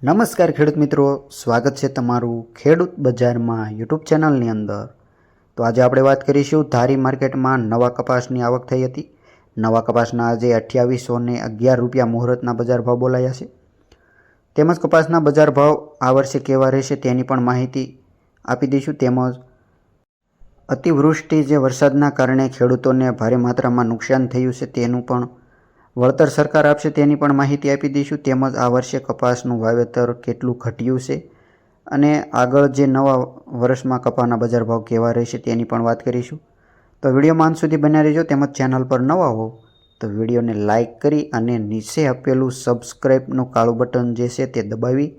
નમસ્કાર ખેડૂત મિત્રો, સ્વાગત છે તમારું ખેડૂત બજારમાં યુટ્યુબ ચેનલની અંદર। તો આજે આપણે વાત કરીશું ધારી માર્કેટમાં નવા કપાસની આવક થઈ હતી। નવા કપાસના આજે 2811 રૂપિયા મુહૂર્તના બજાર ભાવ બોલાયા છે। તેમજ કપાસના બજાર ભાવ આ વર્ષે કેવા રહેશે તેની પણ માહિતી આપી દઈશું। તેમજ અતિવૃષ્ટિ જે વરસાદના કારણે ખેડૂતોને ભારે માત્રામાં નુકસાન થયું છે તેનું પણ વળતર સરકાર આપશે તેની પણ માહિતી આપી દઈશું। તેમજ આ વર્ષે કપાસનું વાવેતર કેટલું ઘટ્યું છે અને આગળ જે નવા વર્ષમાં કપાસના બજાર ભાવ કેવા રહેશે તેની પણ વાત કરીશું। તો વિડીયોમાં અંત સુધી બન્યા રહેજો। તેમજ ચેનલ પર નવા હો તો વિડીયોને લાઇક કરી અને નીચે આપેલું સબસ્ક્રાઈબનું કાળું બટન જે છે તે દબાવી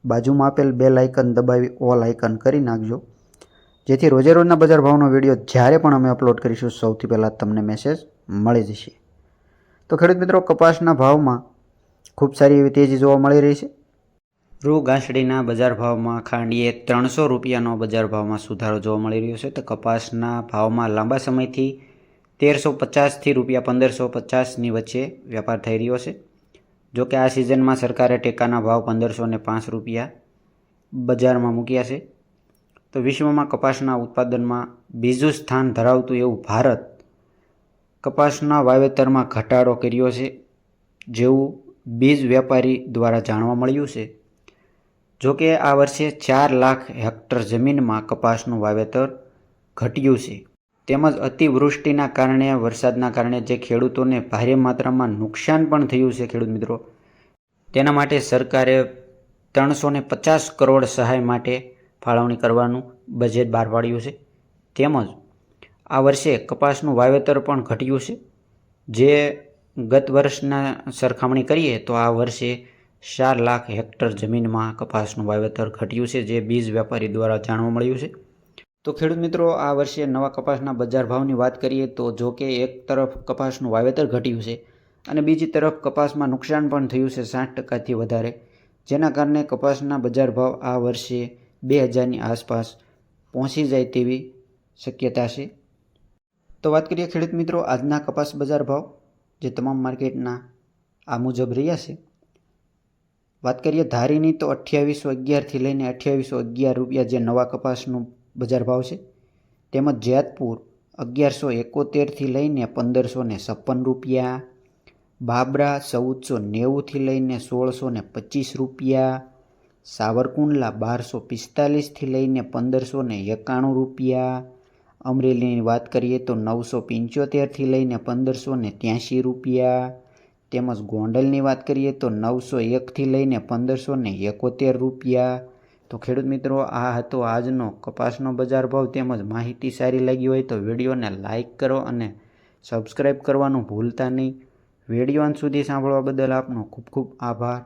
બાજુમાં આપેલ બેલ આઇકન દબાવી ઓલ આઇકન કરી નાખજો, જેથી રોજે રોજના બજાર ભાવનો વિડીયો જ્યારે પણ અમે અપલોડ કરીશું સૌથી પહેલાં તમને મેસેજ મળી જશે। તો ખેડૂત મિત્રો, કપાસના ભાવમાં ખૂબ સારી એવી તેજી જોવા મળી રહી છે। રૂ ઘાસડીના બજાર ભાવમાં ખાંડીએ 300 રૂપિયાનો બજાર ભાવમાં સુધારો જોવા મળી રહ્યો છે। તો કપાસના ભાવમાં લાંબા સમયથી 1350થી રૂપિયા 1550ની વચ્ચે વેપાર થઈ રહ્યો છે। જો કે આ સિઝનમાં સરકારે ટેકાના ભાવ 1505 રૂપિયા બજારમાં મૂક્યા છે। તો વિશ્વમાં કપાસના ઉત્પાદનમાં બીજું સ્થાન ધરાવતું એવું ભારત કપાસના વાવેતરમાં ઘટાડો કર્યો છે, જેવું બીજ વેપારી દ્વારા જાણવા મળ્યું છે। જો કે આ વર્ષે 4 લાખ હેક્ટર જમીનમાં કપાસનું વાવેતર ઘટ્યું છે। તેમજ અતિવૃષ્ટિના કારણે વરસાદના કારણે જે ખેડૂતોને ભારે માત્રામાં નુકસાન પણ થયું છે ખેડૂત મિત્રો, તેના માટે સરકારે 350 કરોડ સહાય માટે ફાળવણી કરવાનું બજેટ બહાર પાડ્યું છે। તેમજ આ વર્ષે કપાસનું વાવેતર પણ ઘટ્યું છે। જે ગત વર્ષના સરખામણી કરીએ તો આ વર્ષે 4 લાખ હેક્ટર જમીનમાં કપાસનું વાવેતર ઘટ્યું છે, જે બીજ વેપારી દ્વારા જાણવા મળ્યું છે। તો ખેડૂત મિત્રો, આ વર્ષે નવા કપાસના બજાર ભાવની વાત કરીએ તો જો કે એક તરફ કપાસનું વાવેતર ઘટ્યું છે અને બીજી તરફ કપાસમાં નુકસાન પણ થયું છે 60%થી વધારે, જેના કારણે કપાસના બજાર ભાવ આ વર્ષે 2000ની આસપાસ પહોંચી જાય તેવી શક્યતા છે। તો વાત કરીએ ખેડૂત મિત્રો આજના કપાસ બજાર ભાવ જે તમામ માર્કેટના આ મુજબ રહ્યા છે। વાત કરીએ ધારીની તો 2811થી લઈને 2811 રૂપિયા જે નવા કપાસનું બજાર ભાવ છે। તેમજ જેતપુર 1171થી લઈને 1556 રૂપિયા, બાબરા 1490થી લઈને 1625 રૂપિયા, સાવરકુંડલા 1245થી લઈને 1591 રૂપિયા, અમરેલીની વાત કરીએ તો 975થી લઈને 1583 રૂપિયા, તેમજ ગોંડલની વાત કરીએ તો 901થી લઈને 1571 રૂપિયા। તો ખેડૂત મિત્રો, આ હતો આજનો કપાસનો બજાર ભાવ। તેમજ માહિતી સારી લાગી હોય તો વિડીયોને લાઇક કરો અને સબસ્ક્રાઈબ કરવાનું ભૂલતા નહીં। વિડીયો અંત સુધી સાંભળવા બદલ આપનો ખૂબ ખૂબ આભાર।